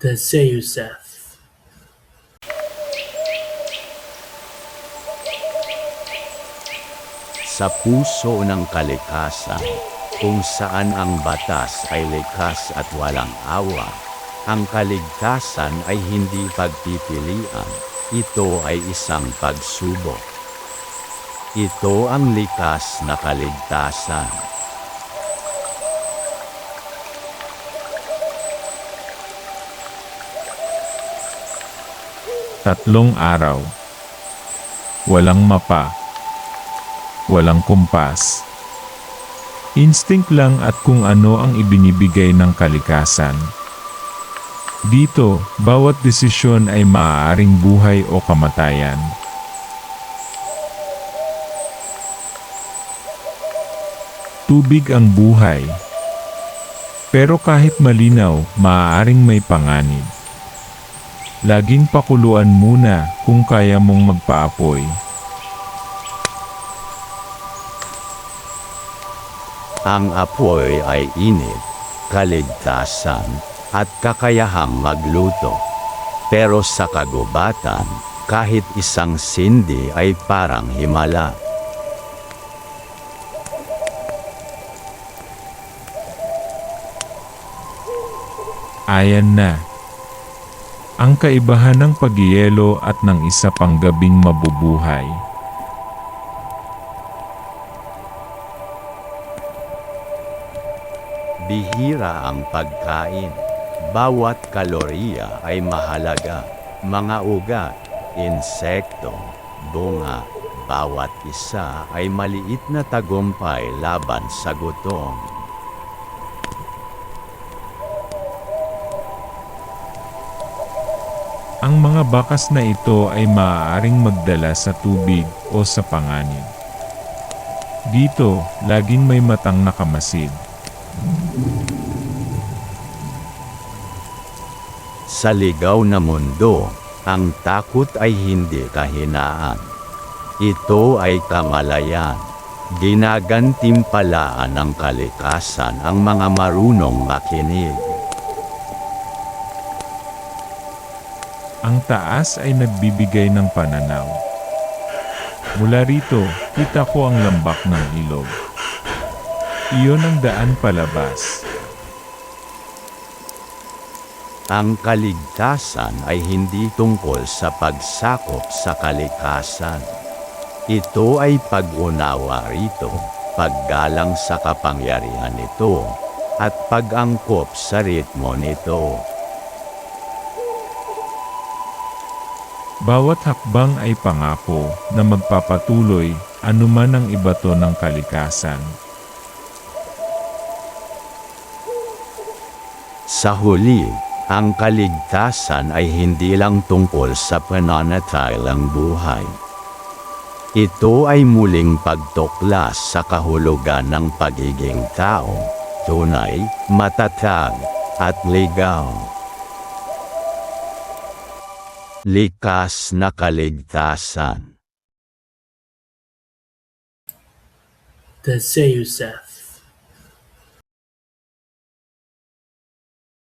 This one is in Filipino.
The Zeusath. Sa puso ng kalikasan, kung saan ang batas ay likas at walang awa, ang kaligtasan ay hindi pagpipilian, ito ay isang pagsubok. Ito ang likas na kaligtasan. Tatlong araw. Walang mapa. Walang kumpas. Instinct lang at kung ano ang ibinibigay ng kalikasan. Dito, bawat desisyon ay maaaring buhay o kamatayan. Tubig ang buhay. Pero kahit malinaw, maaaring may panganib. Laging pakuluan muna kung kaya mong magpaapoy. Ang apoy ay init, kaligtasan, at kakayahang magluto. Pero sa kagubatan, kahit isang sindi ay parang himala. Ayan na. Ang kaibahan ng pagyelo at ng isa pang gabing mabubuhay. Bihira ang pagkain. Bawat kalorya ay mahalaga. Mga ugat, insekto, bunga, bawat isa ay maliit na tagumpay laban sa gutom. Ang mga bakas na ito ay maaaring magdala sa tubig o sa panganib. Dito, laging may matang nakamasid. Sa ligaw na mundo, ang takot ay hindi kahinaan. Ito ay kamalayan. Ginagantimpalaan ng kalikasan ang mga marunong makinig. Ang taas ay nagbibigay ng pananaw. Mula rito, kita ko ang lambak ng ilog. Iyon ang daan palabas. Ang kaligtasan ay hindi tungkol sa pagsakop sa kalikasan. Ito ay pag-unawa rito, paggalang sa kapangyarihan nito, at pag-angkop sa ritmo nito. Bawat hakbang ay pangako na magpapatuloy anuman ang ibato ng kalikasan. Sa huli, ang kaligtasan ay hindi lang tungkol sa pananatilang buhay. Ito ay muling pagtuklas sa kahulugan ng pagiging tao, tunay, matatag, at ligaw. Likas na kaligtasan. The Zeusath.